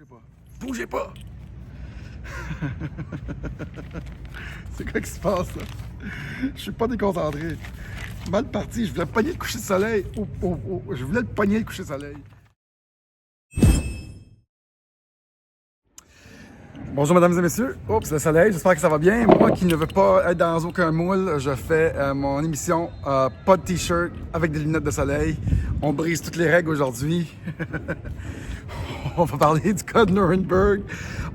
Bougez pas. Bougez pas! C'est quoi qui se passe là? Je suis pas déconcentré. Mal parti, je voulais pogner le coucher de soleil. Je voulais le pogner le coucher de soleil. Bonjour mesdames et messieurs, c'est le soleil, j'espère que ça va bien. Moi qui ne veux pas être dans aucun moule, je fais mon émission pas de t-shirt avec des lunettes de soleil. On brise toutes les règles aujourd'hui. On va parler du cas de Nuremberg,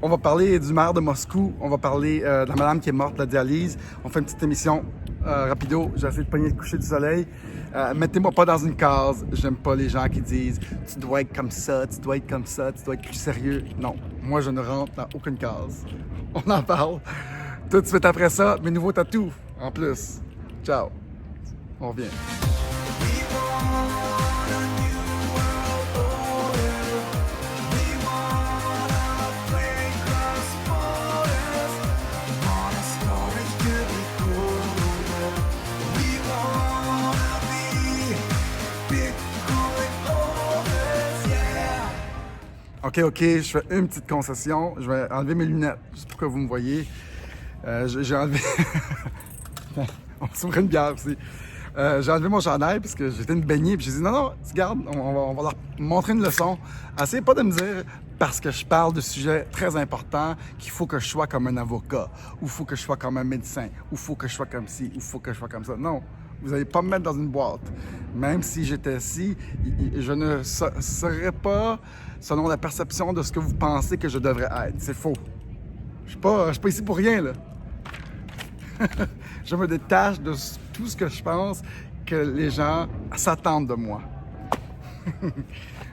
on va parler du maire de Moscou, on va parler de la madame qui est morte de la dialyse. On fait une petite émission rapido, j'ai essayé de pogner le coucher du soleil. Mettez-moi pas dans une case, j'aime pas les gens qui disent « tu dois être comme ça, tu dois être comme ça, tu dois être plus sérieux ». Non, moi je ne rentre dans aucune case. On en parle tout de suite après ça, mes nouveaux tatous en plus. Ciao, on revient. OK, je fais une petite concession. Je vais enlever mes lunettes, juste pour que vous me voyez. J'ai enlevé... on va s'ouvrir une bière aussi. J'ai enlevé mon chandail parce que j'étais une baignée. Puis j'ai dit non, regarde, on va leur montrer une leçon. Essayez pas de me dire, parce que je parle de sujets très importants, qu'il faut que je sois comme un avocat, ou il faut que je sois comme un médecin, ou il faut que je sois comme ci, ou il faut que je sois comme ça. Non. Vous n'allez pas me mettre dans une boîte. Même si j'étais ici, je ne serais pas selon la perception de ce que vous pensez que je devrais être. C'est faux. Je suis pas ici pour rien, là. Je me détache de tout ce que je pense que les gens s'attendent de moi.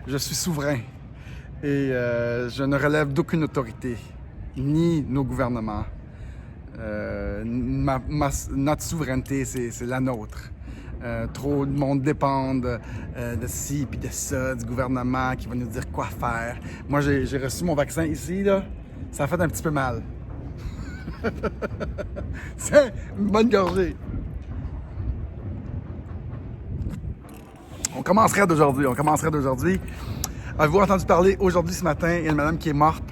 Je suis souverain et je ne relève d'aucune autorité, ni nos gouvernements. Notre souveraineté, c'est la nôtre. Trop de monde dépend de ci puis de ça, du gouvernement qui va nous dire quoi faire. Moi, j'ai reçu mon vaccin ici, là. Ça a fait un petit peu mal. C'est une bonne gorgée. On commencerait d'aujourd'hui. Avez-vous entendu parler aujourd'hui, ce matin, il y a une madame qui est morte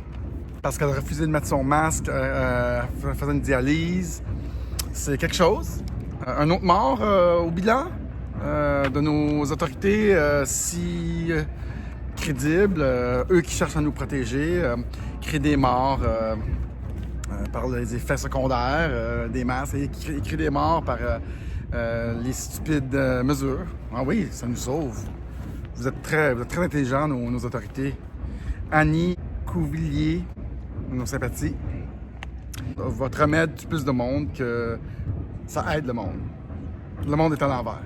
parce qu'elle a refusé de mettre son masque, faisait une dialyse. C'est quelque chose. Un autre mort au bilan de nos autorités si crédibles, eux qui cherchent à nous protéger, créent des morts par les effets secondaires des masques et créent des morts par les stupides mesures. Ah oui, ça nous sauve. Vous êtes très intelligents, nos autorités. Annie Couvillier, nos sympathies. Votre remède tue plus de monde que ça aide le monde. Le monde est à l'envers.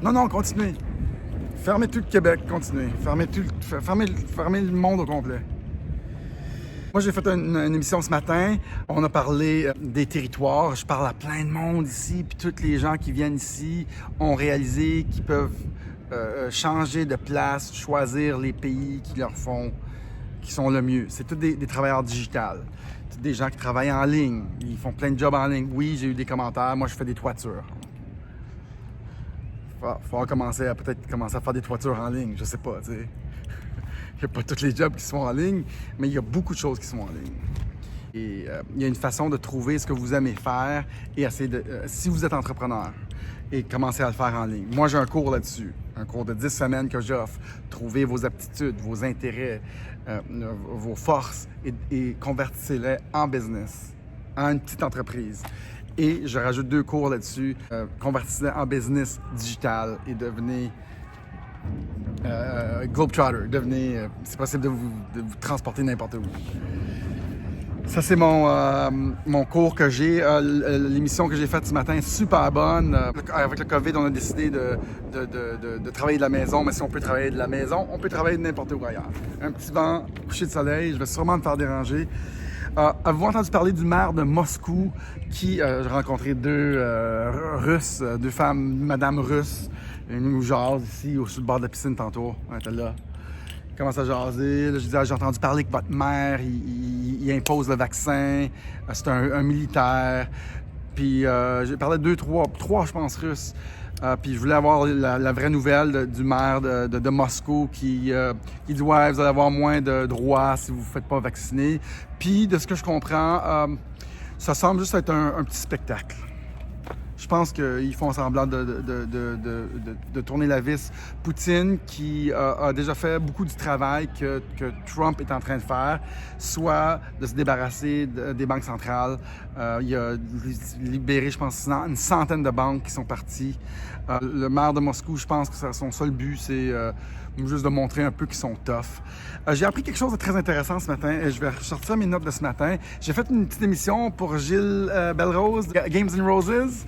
Non, continuez. Fermez tout le Québec, continuez. Fermez le monde au complet. Moi, j'ai fait une émission ce matin. On a parlé des territoires. Je parle à plein de monde ici. Puis tous les gens qui viennent ici ont réalisé qu'ils peuvent changer de place, choisir les pays qui sont le mieux. C'est tous des travailleurs digitales. Des gens qui travaillent en ligne, ils font plein de jobs en ligne. Oui, j'ai eu des commentaires, moi je fais des toitures. Faut peut-être commencer à faire des toitures en ligne, je sais pas, tu sais. Il n'y a pas tous les jobs qui sont en ligne, mais il y a beaucoup de choses qui sont en ligne. Et il y a une façon de trouver ce que vous aimez faire et essayer si vous êtes entrepreneur, et commencer à le faire en ligne. Moi, j'ai un cours là-dessus, un cours de 10 semaines que j'offre. Trouvez vos aptitudes, vos intérêts, vos forces et convertissez-les en business, en une petite entreprise. Et je rajoute 2 cours là-dessus. Convertissez-les en business digital et devenez globetrotter. C'est possible de vous transporter n'importe où. Ça, c'est mon cours que j'ai. L'émission que j'ai faite ce matin est super bonne. Avec le COVID, on a décidé de travailler de la maison. Mais si on peut travailler de la maison, on peut travailler de n'importe où ailleurs. Un petit banc, coucher de soleil, je vais sûrement me faire déranger. Avez-vous entendu parler du maire de Moscou qui j'ai rencontré 2 Russes, 2 femmes, madame russe. Une nous jase ici, sur le bord de la piscine tantôt. On était là. Il commence à jaser. Là, je dis, j'ai entendu parler que votre maire, il impose le vaccin. C'est un militaire. Puis j'ai parlé de 3, je pense, Russes. Puis je voulais avoir la vraie nouvelle du maire de Moscou qui dit « Ouais, vous allez avoir moins de droits si vous ne vous faites pas vacciner. » Puis de ce que je comprends, ça semble juste être un petit spectacle. Je pense qu'ils font semblant de tourner la vis. Poutine, qui a déjà fait beaucoup du travail que Trump est en train de faire, soit de se débarrasser des banques centrales. Il a libéré, je pense, une centaine de banques qui sont parties. Le maire de Moscou, je pense que son seul but, c'est juste de montrer un peu qu'ils sont tough. J'ai appris quelque chose de très intéressant ce matin et je vais ressortir mes notes de ce matin. J'ai fait une petite émission pour Gilles Belrose, Games and Roses.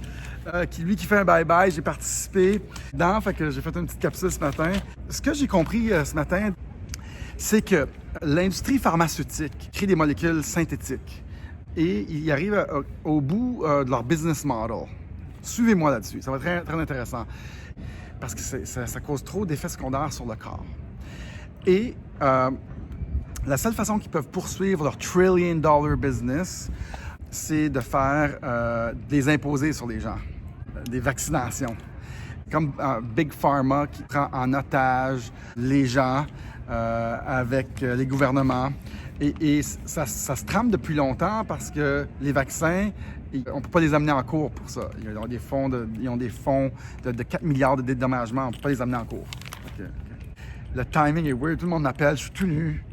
Qui fait un bye-bye, j'ai participé dedans, fait que j'ai fait une petite capsule ce matin. Ce que j'ai compris ce matin, c'est que l'industrie pharmaceutique crée des molécules synthétiques et ils arrivent au bout de leur business model. Suivez-moi là-dessus, ça va être très, très intéressant parce que ça cause trop d'effets secondaires sur le corps. Et la seule façon qu'ils peuvent poursuivre leur trillion-dollar business, c'est de faire des imposés sur les gens. Des vaccinations. Comme Big Pharma qui prend en otage les gens avec les gouvernements. Et ça se trame depuis longtemps parce que les vaccins, on ne peut pas les amener en cours pour ça. Ils ont des fonds de 4 milliards de dédommagements. On ne peut pas les amener en cours. Okay. Le timing est weird. Tout le monde m'appelle. Je suis tout nu.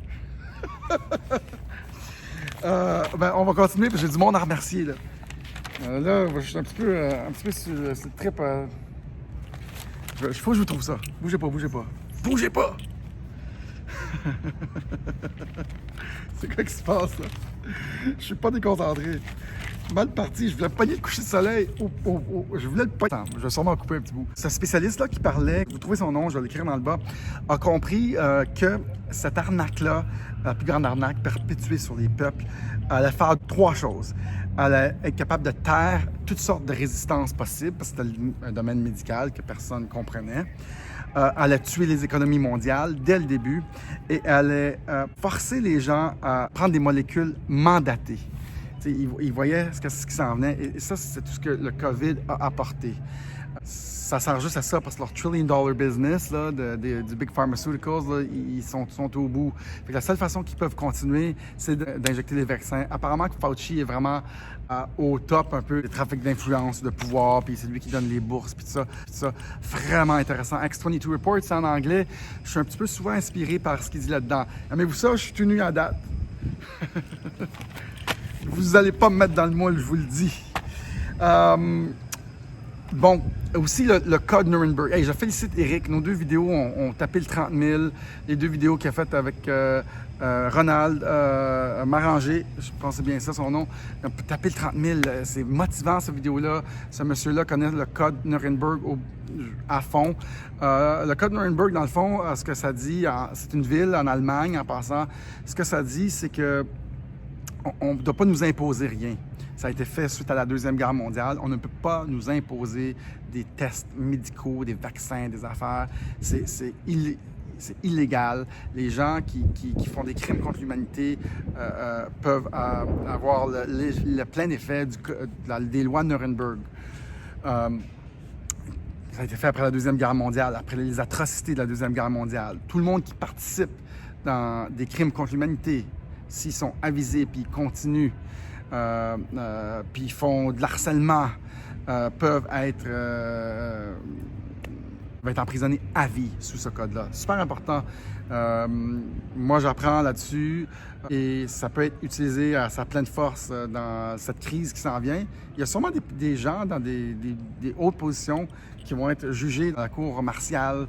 On va continuer parce que j'ai du monde à remercier. Là, je suis un petit peu sur le trip. Il faut que je vous trouve ça. Bougez pas. Bougez pas! C'est quoi qui se passe, là? Je suis pas déconcentré. Mal parti. Je voulais pogner le coucher de soleil. Je voulais le pogner. Je vais sûrement couper un petit bout. Ce spécialiste-là qui parlait, vous trouvez son nom, je vais l'écrire dans le bas, a compris que cette arnaque-là, la plus grande arnaque perpétuée sur les peuples, allait faire 3 choses. Elle allait être capable de taire toutes sortes de résistances possibles, parce que c'était un domaine médical que personne ne comprenait. Elle allait tuer les économies mondiales dès le début et elle allait forcer les gens à prendre des molécules mandatées. Ils voyaient ce qui s'en venait et ça, c'est tout ce que le COVID a apporté. Ça sert juste à ça parce que leur trillion-dollar business là, du Big Pharmaceuticals, là, ils sont au bout. Fait que la seule façon qu'ils peuvent continuer, c'est d'injecter des vaccins. Apparemment que Fauci est vraiment au top un peu des trafics d'influence, de pouvoir, puis c'est lui qui donne les bourses, puis tout ça. Vraiment intéressant. X22 Report, c'est en anglais. Je suis un petit peu souvent inspiré par ce qu'il dit là-dedans. Aimez-vous ça? Je suis tout nu à date. Vous allez pas me mettre dans le moule, je vous le dis. Bon, aussi le code Nuremberg. Hey, je félicite Eric. Nos 2 vidéos ont tapé le 30 000. Les 2 vidéos qu'il a faites avec Ronald Maranger, je pense que c'est bien ça son nom, il a tapé le 30 000. C'est motivant, cette vidéo-là. Ce monsieur-là connaît le code Nuremberg à fond. Le code Nuremberg, dans le fond, ce que ça dit, c'est une ville en Allemagne, en passant. Ce que ça dit, c'est que on ne doit pas nous imposer rien. Ça a été fait suite à la Deuxième Guerre mondiale. On ne peut pas nous imposer des tests médicaux, des vaccins, des affaires. C'est illégal. Les gens qui font des crimes contre l'humanité peuvent avoir le plein effet des lois de Nuremberg. Ça a été fait après la Deuxième Guerre mondiale, après les atrocités de la Deuxième Guerre mondiale. Tout le monde qui participe dans des crimes contre l'humanité, s'ils sont avisés puis ils continuent, puis ils font de l'harcèlement, peuvent être emprisonnés à vie sous ce code-là. Super important. Moi, j'apprends là-dessus et ça peut être utilisé à sa pleine force dans cette crise qui s'en vient. Il y a sûrement des gens dans des hautes positions qui vont être jugés dans la cour martiale.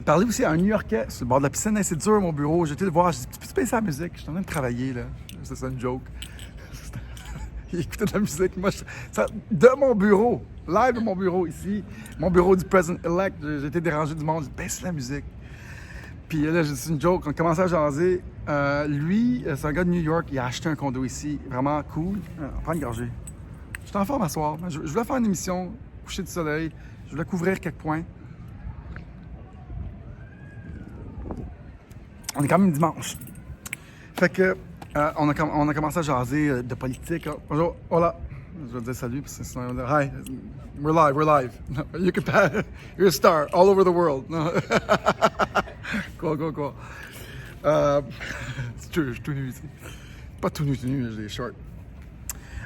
Parler aussi à un New-Yorkais sur le bord de la piscine. Hey, c'est dur, mon bureau. J'ai été le voir. J'ai dit, tu peux baisser la musique? Je suis en train de travailler, là. C'est ça, une joke. Il écoutait de la musique. Moi, de mon bureau, live de mon bureau ici, mon bureau du President-elect, j'ai été dérangé du monde. J'ai dit, baisse la musique. Puis là, j'ai dit, c'est une joke. On commençait à jaser. Lui, c'est un gars de New York. Il a acheté un condo ici. Vraiment cool. Prends une gorgée. Je suis en forme à soir. Je voulais faire une émission, coucher du soleil. Je voulais couvrir quelques points. On est quand même dimanche. Fait que on a commencé à jaser de politique. Bonjour, hola. Je vais te dire salut, parce que sinon, on va dire, hi, we're live. You can pass, you're a star all over the world. Cool. Je suis tout nu ici. Pas tout nu, j'ai des shorts.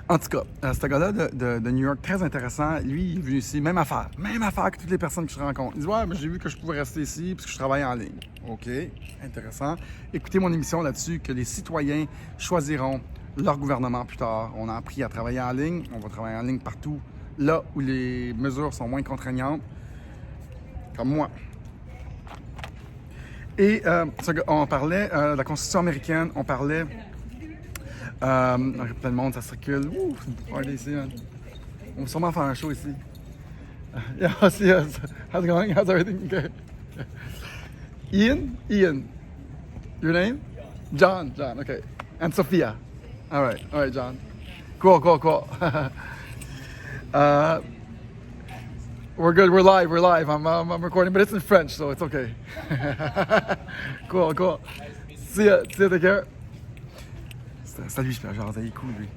En tout cas, ce gars-là de New York, très intéressant. Lui, il est venu ici, même affaire que toutes les personnes que je rencontre. Il dit, ouais, mais j'ai vu que je pouvais rester ici parce que je travaille en ligne. OK, intéressant. Écoutez mon émission là-dessus, que les citoyens choisiront leur gouvernement plus tard. On a appris à travailler en ligne. On va travailler en ligne partout, là où les mesures sont moins contraignantes, comme moi. Et on parlait de la Constitution américaine, on parlait... plein de monde, ça circule. Ouh, c'est une party ici, man. On va sûrement faire un show ici. Yeah, how's it going? How's everything? Okay. Ian? Your name? John, okay. And Sophia. All right, John. Cool. We're good, we're live. I'm recording, but it's in French, so it's okay. Cool. See ya, take care. Salut, je fais genre, il est cool, lui.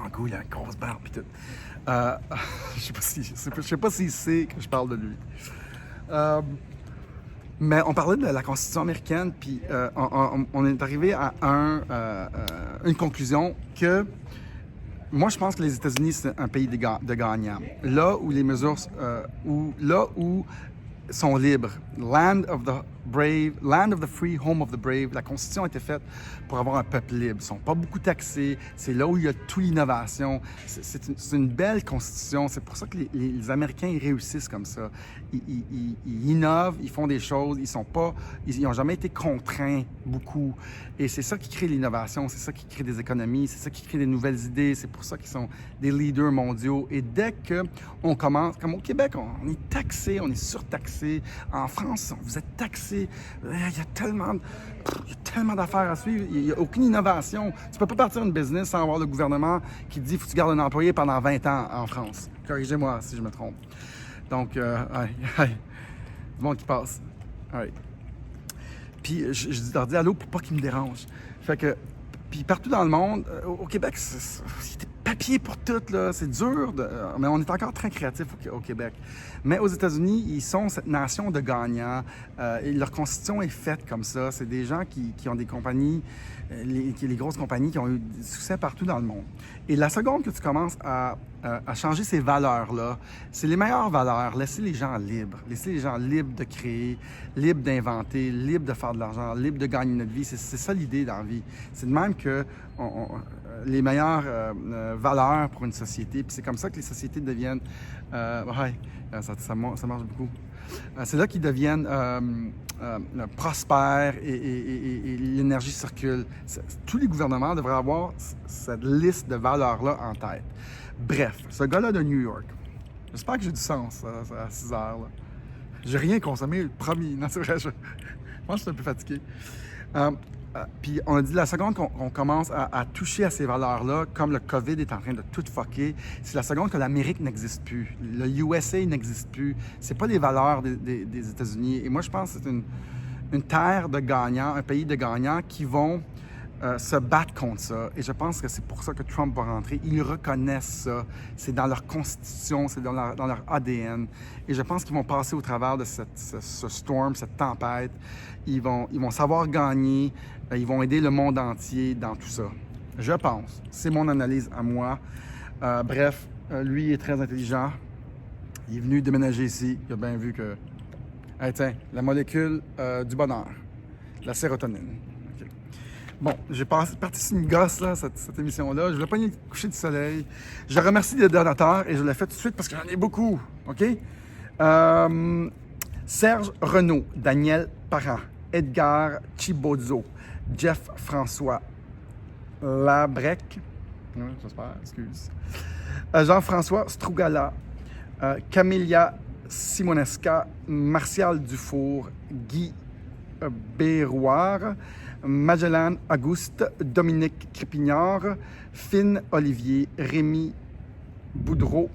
En cool, il a une grosse barbe pis tout. Je sais pas s'il sait que je parle de lui. Mais on parlait de la Constitution américaine, puis on est arrivé à une conclusion que moi, je pense que les États-Unis, c'est un pays de gagnants. Là où les mesures, là où sont libres, land of the brave, land of the free, home of the brave. La Constitution a été faite pour avoir un peuple libre. Ils ne sont pas beaucoup taxés. C'est là où il y a toute l'innovation. C'est une belle Constitution. C'est pour ça que les Américains, ils réussissent comme ça. Ils innovent, ils font des choses. Ils n'ont jamais été contraints beaucoup. Et c'est ça qui crée l'innovation. C'est ça qui crée des économies. C'est ça qui crée des nouvelles idées. C'est pour ça qu'ils sont des leaders mondiaux. Et dès qu'on commence, comme au Québec, on est taxé, on est surtaxé. En France, vous êtes taxé. Il y a tellement d'affaires à suivre. Il n'y a aucune innovation. Tu ne peux pas partir une business sans avoir le gouvernement qui te dit qu'il faut que tu gardes un employé pendant 20 ans en France. Corrigez-moi si je me trompe. Donc, du monde qui passe. Right. Puis, je leur dis allô pour pas qu'ils me dérangent. Fait que, puis partout dans le monde, au Québec, c'est des papiers pour tout, là. C'est dur, mais on est encore très créatifs au Québec. Mais aux États-Unis, ils sont cette nation de gagnants. Et leur constitution est faite comme ça. C'est des gens qui ont des compagnies, les grosses compagnies qui ont eu du succès partout dans le monde. Et la seconde que tu commences à changer ces valeurs-là, c'est les meilleures valeurs. Laisser les gens libres. Laisser les gens libres de créer, libres d'inventer, libres de faire de l'argent, libres de gagner notre vie. C'est ça l'idée dans la vie. C'est de même que les meilleures valeurs pour une société. Puis c'est comme ça que les sociétés deviennent... ça marche beaucoup. C'est là qu'ils deviennent prospères et l'énergie circule. Tous les gouvernements devraient avoir cette liste de valeurs-là en tête. Bref, ce gars-là de New York, j'espère que j'ai du sens à 6 heures. Là. J'ai rien consommé, promis. Non, c'est vrai, je pense que je suis un peu fatigué. Puis on a dit la seconde qu'on commence à toucher à ces valeurs-là, comme le COVID est en train de tout fucker, c'est la seconde que l'Amérique n'existe plus. Le USA n'existe plus. C'est pas les valeurs des États-Unis. Et moi, je pense que c'est une terre de gagnants, un pays de gagnants qui vont se battre contre ça. Et je pense que c'est pour ça que Trump va rentrer. Ils reconnaissent ça. C'est dans leur constitution, c'est dans leur ADN. Et je pense qu'ils vont passer au travers de ce storm, cette tempête. Ils vont savoir gagner. Ils vont aider le monde entier dans tout ça. Je pense. C'est mon analyse à moi. Bref, lui il est très intelligent. Il est venu déménager ici. Il a bien vu que... Hey, tiens, la molécule du bonheur. La sérotonine. Bon, j'ai parti sur une gosse, là, cette émission-là. Je voulais pas y coucher du soleil. Je remercie les donateurs et je l'ai fait tout de suite parce que j'en ai beaucoup. OK? Serge Renaud, Daniel Parent, Edgar Chibozzo, Jeff François Labrec, j'espère, excuse. Jean-François Strugala, Camélia Simonesca, Martial Dufour, Guy Béroir, Magellan Auguste, Dominique Crépignard, Finn Olivier, Rémi Boudreau,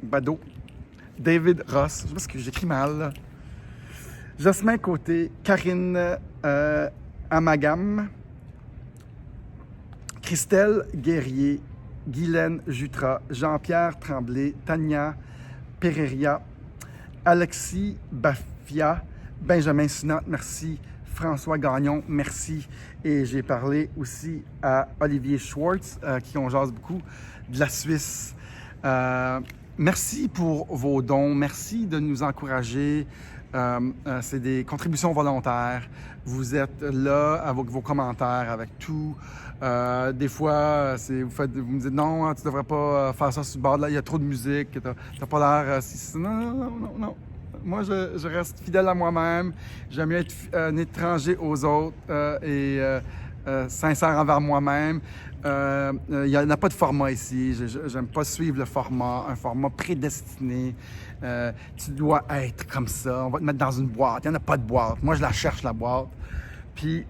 Bado, David Ross, je sais pas ce que j'écris mal, là. Jasmin Côté, Karine Amagam, Christelle Guerrier, Guylaine Jutras, Jean-Pierre Tremblay, Tania Pereira, Alexis Bafia, Benjamin Sinot, merci. François Gagnon, merci. Et j'ai parlé aussi à Olivier Schwartz, qui on jase beaucoup, de la Suisse. Merci pour vos dons. Merci de nous encourager. C'est des contributions volontaires. Vous êtes là avec vos commentaires, avec tout. Des fois, vous me dites non, tu ne devrais pas faire ça sur le bord de là, il y a trop de musique, tu n'as pas l'air. Non. Moi, je reste fidèle à moi-même. J'aime mieux être un étranger aux autres et sincère envers moi-même. Il n'y a pas de format ici. J'aime pas suivre le format, un format prédestiné. Tu dois être comme ça. On va te mettre dans une boîte. Il n'y en a pas de boîte. Moi, je la cherche, la boîte. Puis,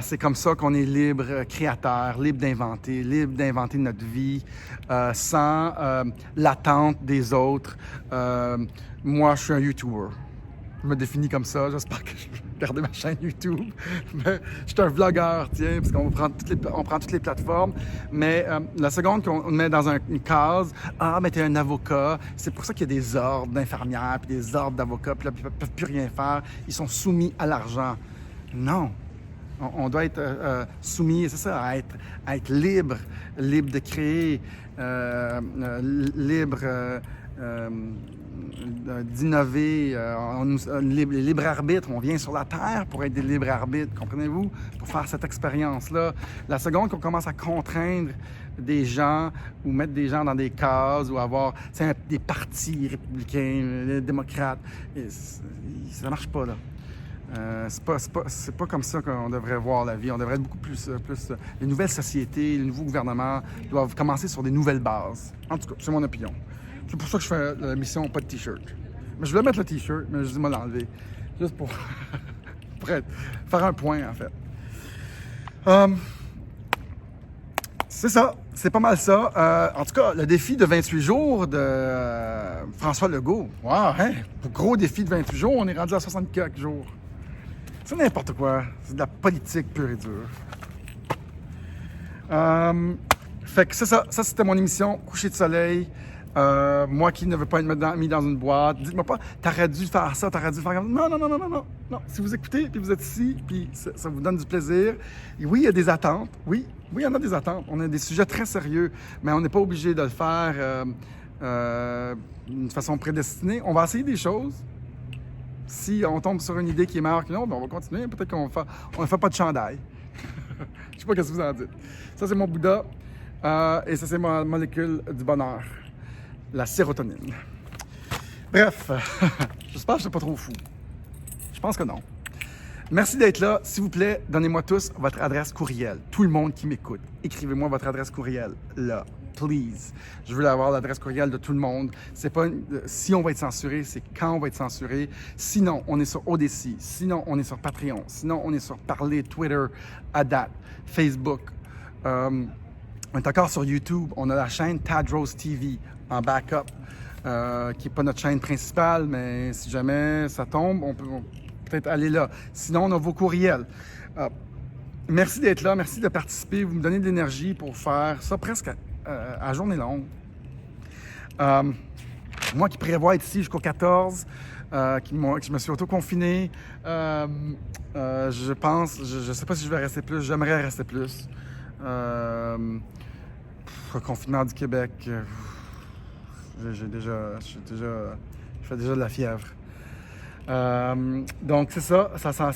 c'est comme ça qu'on est libre créateur, libre d'inventer notre vie sans l'attente des autres. Moi, je suis un YouTuber. Je me définis comme ça. J'espère que je vais garder ma chaîne YouTube. Mais je suis un vlogueur, tiens, parce qu'on prend toutes les plateformes. Mais la seconde qu'on met dans une case, mais t'es un avocat. C'est pour ça qu'il y a des ordres d'infirmières, puis des ordres d'avocats, puis là, ils ne peuvent plus rien faire. Ils sont soumis à l'argent. Non. On doit être soumis, c'est ça, à être libre de créer, libre d'innover, libre arbitre. On vient sur la Terre pour être des libres arbitres, comprenez-vous? Pour faire cette expérience-là. La seconde qu'on commence à contraindre des gens ou mettre des gens dans des cases ou avoir des partis républicains, démocrates, ça ne marche pas, là. C'est pas comme ça qu'on devrait voir la vie. On devrait être beaucoup plus les nouvelles sociétés, les nouveaux gouvernements doivent commencer sur des nouvelles bases. En tout cas, c'est mon opinion. C'est pour ça que je fais la mission pas de t-shirt. Mais je voulais mettre le t-shirt, mais je dis moi l'enlever. Juste pour, faire un point, en fait. C'est ça. C'est pas mal ça. En tout cas, le défi de 28 jours de François Legault. Wow, hein? Gros défi de 28 jours, on est rendu à 64 jours. C'est n'importe quoi. C'est de la politique pure et dure. Fait que c'est ça. Ça, c'était mon émission Coucher de soleil. Moi qui ne veux pas être mis dans une boîte. Dites-moi pas, t'aurais dû faire ça, t'aurais dû faire comme... Non. Si vous écoutez, puis vous êtes ici, puis ça vous donne du plaisir. Et oui, il y a des attentes. Oui, il y en a des attentes. On a des sujets très sérieux, mais on n'est pas obligé de le faire d'une façon prédestinée. On va essayer des choses. Si on tombe sur une idée qui est meilleure que l'autre, on va continuer. Peut-être qu'on ne fait pas de chandail. Je sais pas ce que vous en dites. Ça, c'est mon Bouddha. Et ça, c'est ma molécule du bonheur. La sérotonine. Bref, j'espère que je ne suis pas trop fou. Je pense que non. Merci d'être là. S'il vous plaît, donnez-moi tous votre adresse courriel. Tout le monde qui m'écoute, écrivez-moi votre adresse courriel là. Please. Je veux avoir l'adresse courriel de tout le monde. C'est pas si on va être censuré, c'est quand on va être censuré. Sinon, on est sur Odyssey. Sinon, on est sur Patreon. Sinon, on est sur Parler, Twitter, Adat, Facebook. On est encore sur YouTube. On a la chaîne Tadros TV en backup, qui n'est pas notre chaîne principale, mais si jamais ça tombe, on peut peut-être aller là. Sinon, on a vos courriels. Merci d'être là. Merci de participer. Vous me donnez de l'énergie pour faire ça presque à journée longue. Moi qui prévois être ici jusqu'au 14, qui je me suis auto-confiné, je pense, je ne sais pas si je vais rester plus, j'aimerais rester plus. Confinement du Québec, je fais déjà de la fièvre. Donc c'est ça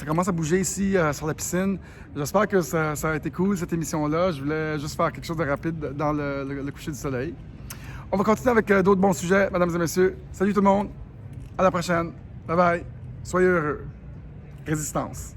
commence à bouger ici sur la piscine. J'espère que ça a été cool cette émission-là. Je voulais juste faire quelque chose de rapide dans le coucher du soleil. On va continuer avec d'autres bons sujets, mesdames et messieurs. Salut tout le monde, à la prochaine. Bye bye, soyez heureux. Résistance.